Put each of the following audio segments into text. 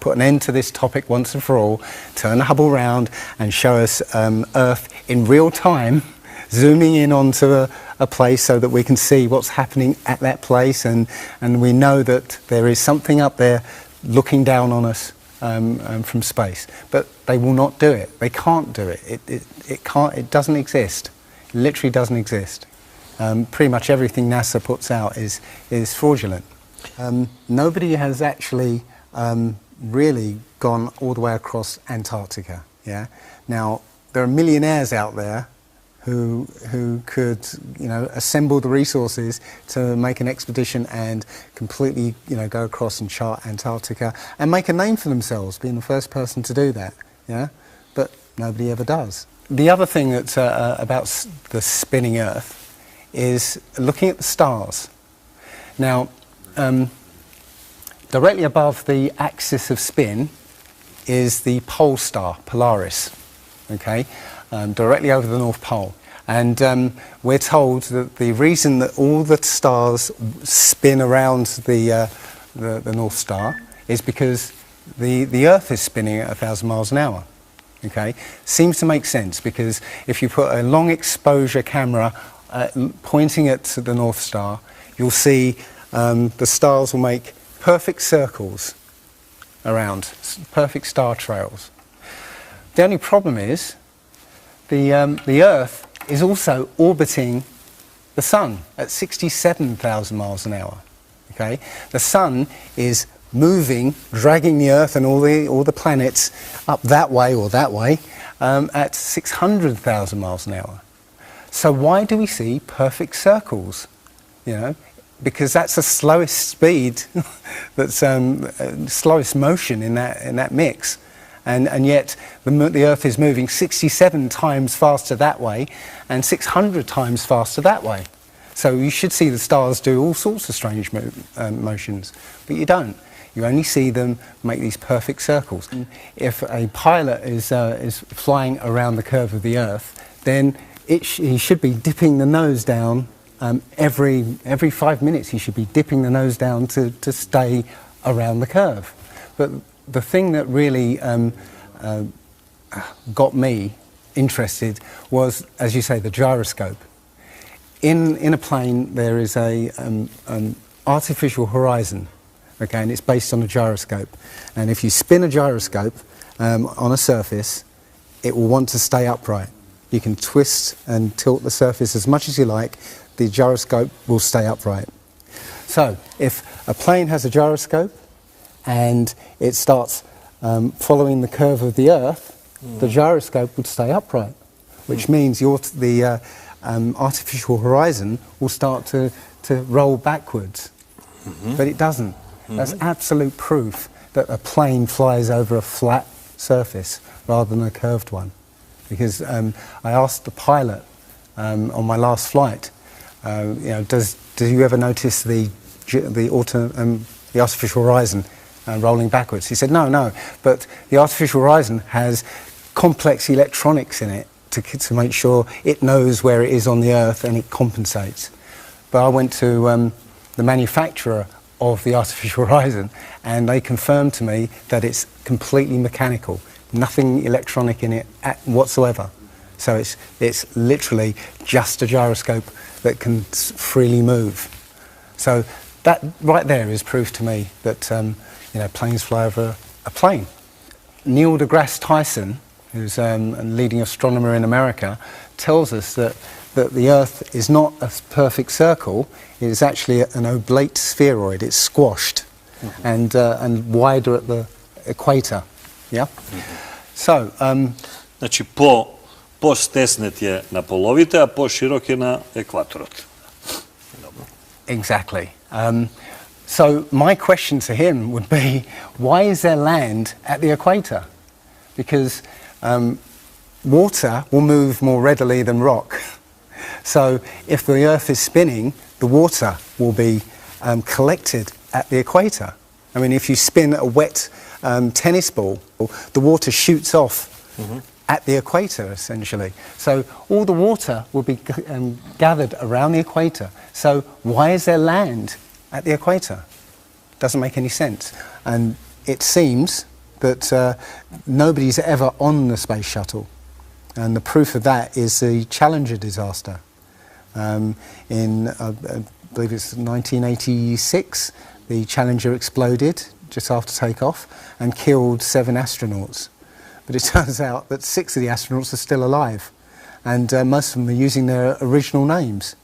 put an end to this topic once and for all, turn the Hubble round and show us Earth in real time, zooming in onto a place so that we can see what's happening at that place, and we know that there is something up there looking down on us from space. But they will not do it. They can't do it. It can't. It doesn't exist. It literally doesn't exist. Pretty much everything NASA puts out is fraudulent. Nobody has actually really gone all the way across Antarctica. Yeah. Now there are millionaires out there who could assemble the resources to make an expedition and completely go across and chart Antarctica and make a name for themselves, being the first person to do that. Yeah. But nobody ever does. The other thing that's about the spinning Earth is looking at the stars. Now, directly above the axis of spin is the pole star, Polaris, okay, directly over the North Pole. And we're told that the reason that all the stars spin around the North Star is because the Earth is spinning at 1,000 miles an hour. Okay, seems to make sense, because if you put a long exposure camera pointing at the North Star, you'll see the stars will make perfect circles around, perfect star trails. The only problem is the Earth is also orbiting the Sun at 67,000 miles an hour. Okay, the Sun is moving, dragging the Earth and all the planets up that way or that way at 600,000 miles an hour. So why do we see perfect circles? Because that's the slowest speed, that's slowest motion in that mix, and yet the Earth is moving 67 times faster that way and 600 times faster that way. So you should see the stars do all sorts of strange motions, but you don't. You only see them make these perfect circles. If a pilot is flying around the curve of the Earth, then he should be dipping the nose down every 5 minutes. He should be dipping the nose down to stay around the curve. But the thing that really got me interested was, as you say, the gyroscope. In a plane there is an artificial horizon. Okay, and it's based on a gyroscope. And if you spin a gyroscope on a surface, it will want to stay upright. You can twist and tilt the surface as much as you like, the gyroscope will stay upright. So if a plane has a gyroscope and it starts following the curve of the Earth, the gyroscope would stay upright, which means the artificial horizon will start to roll backwards. But it doesn't. That's absolute proof that a plane flies over a flat surface rather than a curved one. Because I asked the pilot on my last flight, do you ever notice the artificial horizon rolling backwards? He said, no, but the artificial horizon has complex electronics in it to make sure it knows where it is on the Earth and it compensates. But I went to the manufacturer of the artificial horizon, and they confirmed to me that it's completely mechanical, nothing electronic in it whatsoever. So it's literally just a gyroscope that can freely move. So that right there is proof to me that planes fly over a plane. Neil deGrasse Tyson, who's a leading astronomer in America, tells us that the Earth is not a perfect circle. It is actually an oblate spheroid. It's squashed and wider at the equator. Yeah. So. Znači po-stesnet je na polovite, a po-širok je na ekvatoru. Exactly. So my question to him would be, why is there land at the equator? Because water will move more readily than rock. So if the Earth is spinning, the water will be collected at the equator. I mean, if you spin a wet tennis ball, the water shoots off at the equator, essentially. So all the water will be gathered around the equator. So why is there land at the equator? Doesn't make any sense. And it seems that nobody's ever on the space shuttle, and the proof of that is the Challenger disaster. In I believe it's 1986, the Challenger exploded just after takeoff and killed 7 astronauts. But it turns out that 6 of the astronauts are still alive, and most of them are using their original names.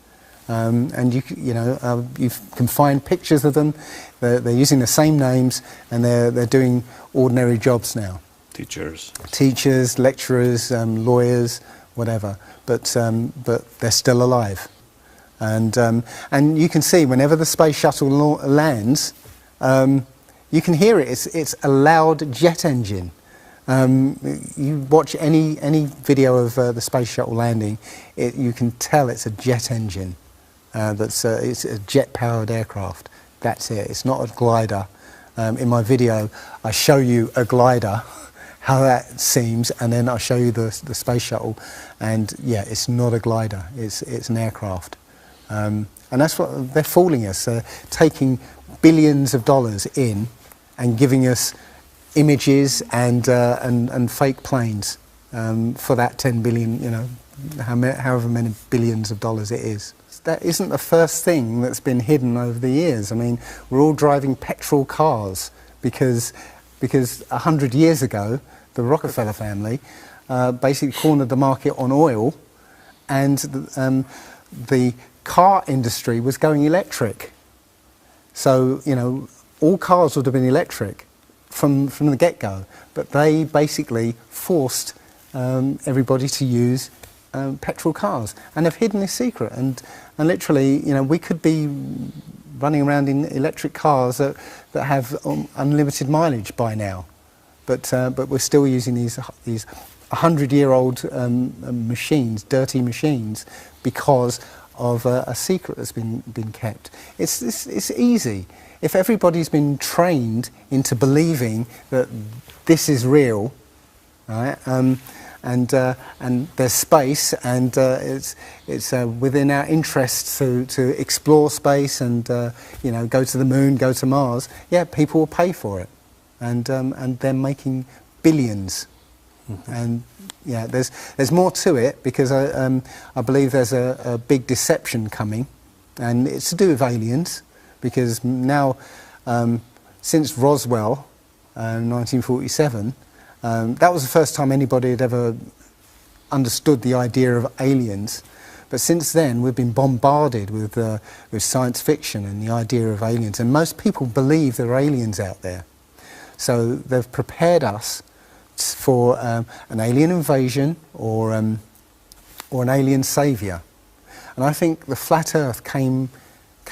And you can find pictures of them. They're using the same names, and they're doing ordinary jobs now. Teachers, lecturers, lawyers, whatever. But they're still alive. And you can see whenever the space shuttle lands, you can hear it. It's a loud jet engine. You watch any video of the space shuttle landing, you can tell it's a jet engine. It's a jet-powered aircraft. That's it. It's not a glider. In my video, I show you a glider, how that seems, and then I show you the space shuttle. And yeah, it's not a glider. It's an aircraft. And that's what they're fooling us. They're taking billions of dollars in and giving us images and fake planes for that 10 billion, however many billions of dollars it is. That isn't the first thing that's been hidden over the years. I mean, we're all driving petrol cars because 100 years ago, the Rockefeller family basically cornered the market on oil, and the car industry was going electric. So, all cars would have been electric from the get-go, but they basically forced everybody to use petrol cars, and they've hidden this secret. And literally, we could be running around in electric cars that have unlimited mileage by now, but we're still using these 100-year-old machines, dirty machines, because of a secret that's been kept. It's easy. If everybody's been trained into believing that this is real, right? And there's space, and it's within our interests to explore space and go to the moon, go to Mars. Yeah, people will pay for it, and they're making billions. Mm-hmm. And yeah, there's more to it, because I believe there's a big deception coming, and it's to do with aliens, because now since Roswell, 1947. That was the first time anybody had ever understood the idea of aliens. But since then, we've been bombarded with science fiction and the idea of aliens. And most people believe there are aliens out there. So they've prepared us for an alien invasion or an alien saviour. And I think the flat Earth came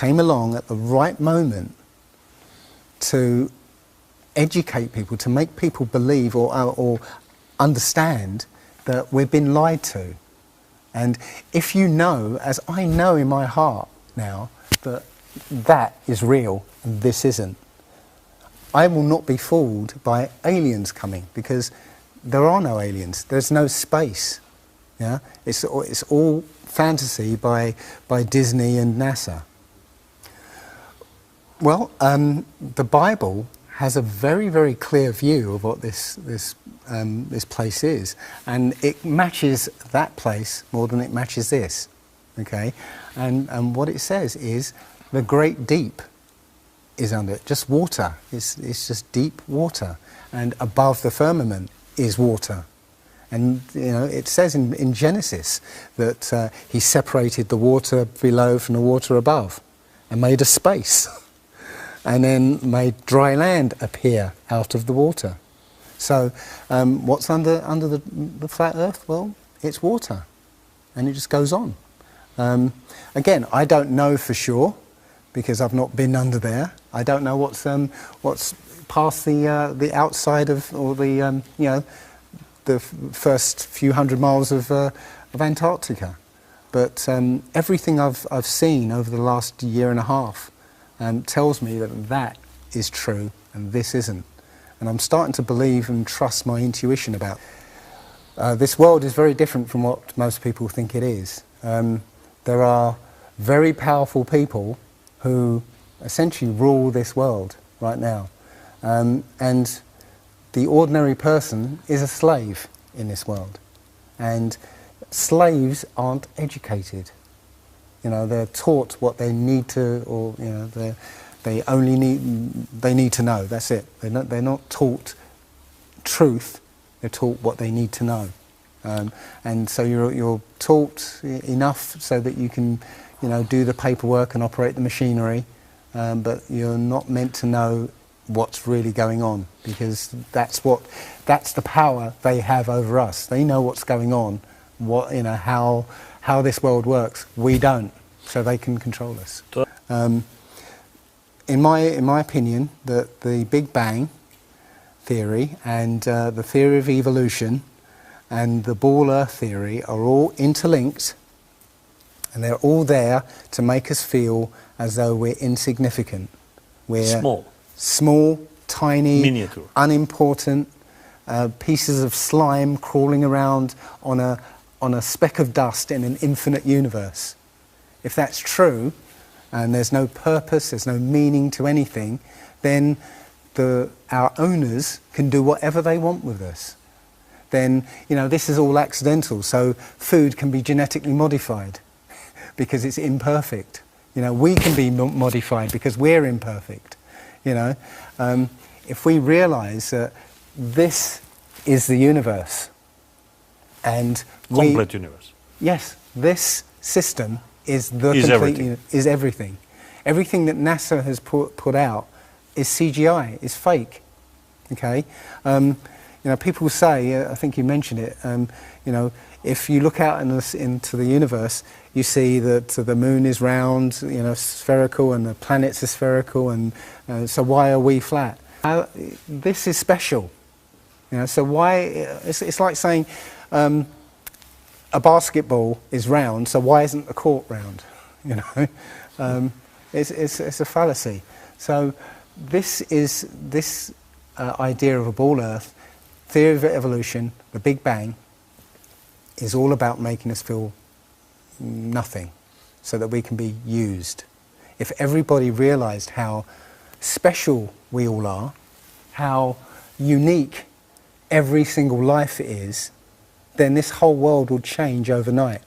along at the right moment to educate people, to make people believe or understand that we've been lied to. And if you know, as I know in my heart now, that is real and this isn't, I will not be fooled by aliens coming, because there are no aliens. There's no space. Yeah, it's all fantasy by Disney and NASA. Well, the Bible has a very, very clear view of what this place is, and it matches that place more than it matches this. Okay, and what it says is the great deep is under it, just water. It's just deep water, and above the firmament is water. And it says in Genesis that he separated the water below from the water above, and made a space. And then made dry land appear out of the water. So what's under the flat Earth? Well, it's water, and it just goes on. Again, I don't know for sure, because I've not been under there. I don't know what's past the outside of, or the first few hundred miles of Antarctica. But everything I've seen over the last year and a half tells me that is true and this isn't. And I'm starting to believe and trust my intuition about this world is very different from what most people think it is. There are very powerful people who essentially rule this world right now. And the ordinary person is a slave in this world. And slaves aren't educated. You know, they're taught what they need to, or you know, they need to know. That's it. They're not taught truth. They're taught what they need to know. And so you're taught enough so that you can, you know, do the paperwork and operate the machinery, but you're not meant to know what's really going on, because that's the power they have over us. They know what's going on, what, you know, how this world works. We don't, so they can control us. In my opinion, that the Big Bang theory and the theory of evolution and the ball earth theory are all interlinked, and they're all there to make us feel as though we're insignificant. We're small, tiny, miniature, unimportant pieces of slime crawling around on a speck of dust in an infinite universe. If that's true, and there's no purpose, there's no meaning to anything, then our owners can do whatever they want with us. Then, you know, this is all accidental, so food can be genetically modified because it's imperfect. You know, we can be modified because we're imperfect. You know, if we realise that this is the universe, and complete universe. Yes, this system is the complete is everything. Everything that NASA has put out is CGI, is fake. Okay, you know, people say, I think you mentioned it. You know, if you look out into the universe, you see that the moon is round, you know, spherical, and the planets are spherical, and so why are we flat? This is special. You know, so why? It's like saying a basketball is round, so why isn't the court round? You know, it's a fallacy. So this idea of a ball Earth, theory of evolution, the Big Bang, is all about making us feel nothing, so that we can be used. If everybody realised how special we all are, how unique every single life is, then this whole world would change overnight.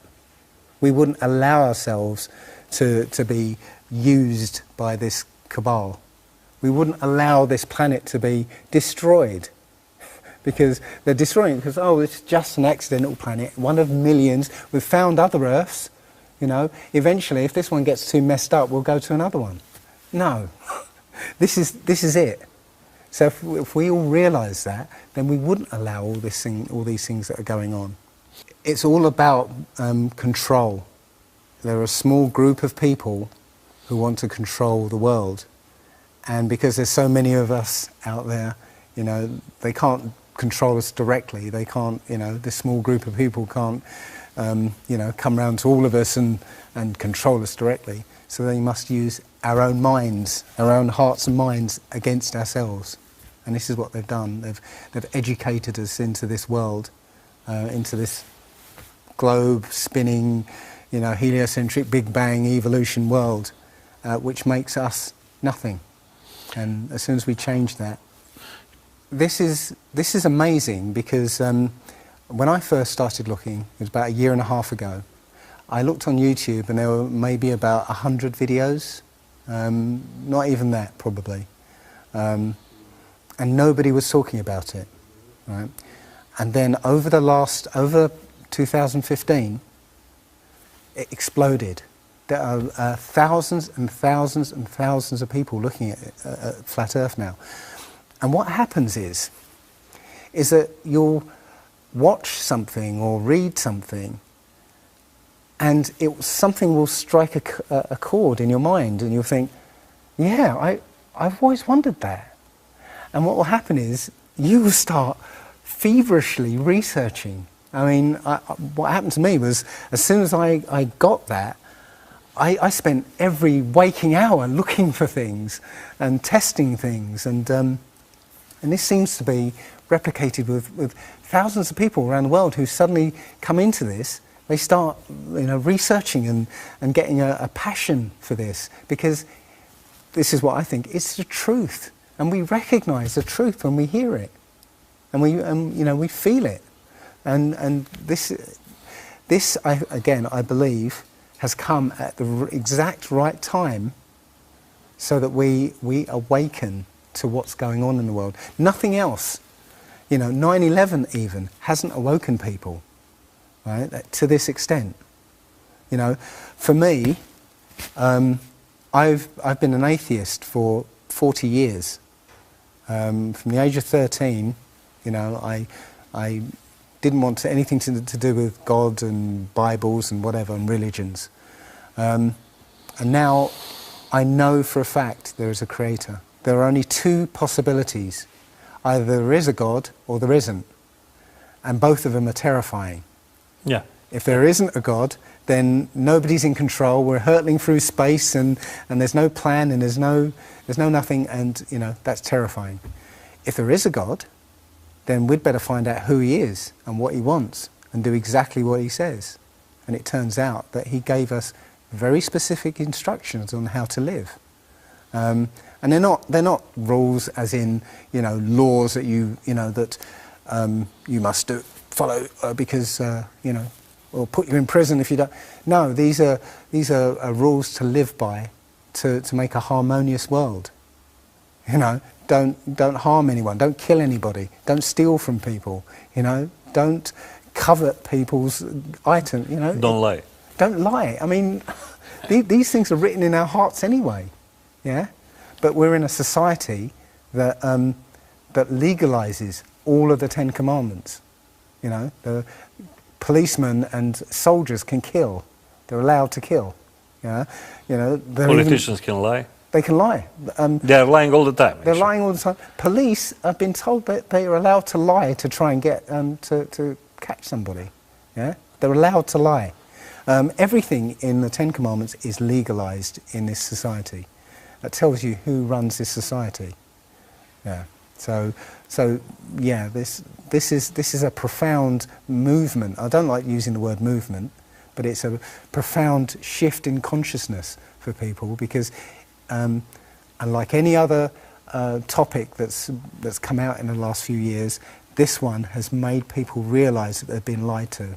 We wouldn't allow ourselves to be used by this cabal. We wouldn't allow this planet to be destroyed, because they're destroying it because, oh, it's just an accidental planet, one of millions. We've found other Earths, you know. Eventually, if this one gets too messed up, we'll go to another one. No, this is it. So if we all realise that, then we wouldn't allow all these things that are going on. It's all about control. There are a small group of people who want to control the world, and because there's so many of us out there, you know, they can't control us directly. They can't, you know, this small group of people can't, you know, come round to all of us and control us directly. So they must use our own minds, our own hearts and minds against ourselves. And this is what they've done. They've educated us into this world, into this globe spinning, you know, heliocentric Big Bang evolution world, which makes us nothing. And as soon as we change that, this is amazing, because when I first started looking, it was about 1.5 years ago, I looked on YouTube and there were maybe about 100 videos, not even that probably, and nobody was talking about it, right? And then over 2015, it exploded. There are thousands and thousands and thousands of people looking at Flat Earth now. And what happens is that you'll watch something or read something, and something will strike a chord in your mind, and you'll think, yeah, I've always wondered that. And what will happen is you will start feverishly researching. I mean, what happened to me was, as soon as I got that, I spent every waking hour looking for things and testing things, and this seems to be replicated with thousands of people around the world who suddenly come into this. They start, you know, researching and getting a passion for this, because this is what I think, it's the truth. and we recognise the truth when we hear it, and we feel it, and this I believe has come at the exact right time, so that we awaken to what's going on in the world. Nothing else, 9/11 even hasn't awoken people, right? To this extent, For me, I've been an atheist for 40 years. From the age of 13, I didn't want anything to do with God and Bibles and whatever and religions. And now I know for a fact there is a creator. There are only two possibilities. Either there is a God or there isn't. And both of them are terrifying. Yeah. If there isn't a God, then nobody's in control. We're hurtling through space, and there's no plan, and there's no nothing, and that's terrifying. If there is a God, then we'd better find out who he is and what he wants, and do exactly what he says. And it turns out that he gave us very specific instructions on how to live. And they're not rules as in laws that you must follow because or put you in prison if you don't. No, these are rules to live by, to make a harmonious world. Don't harm anyone, don't kill anybody, don't steal from people. Don't covet people's items. Don't lie. Don't lie. I mean, these things are written in our hearts anyway. Yeah, but we're in a society that that legalizes all of the 10 Commandments. The policemen and soldiers can kill. They're allowed to kill. Politicians can lie. They can lie. They're lying all the time. They're lying all the time. Police have been told that they are allowed to lie to try and get to catch somebody. Yeah, they're allowed to lie. Everything in the 10 Commandments is legalized in this society. That tells you who runs this society. Yeah. So yeah, this is a profound movement. I don't like using the word movement, but it's a profound shift in consciousness for people, because unlike any other topic that's come out in the last few years, this one has made people realise that they've been lied to.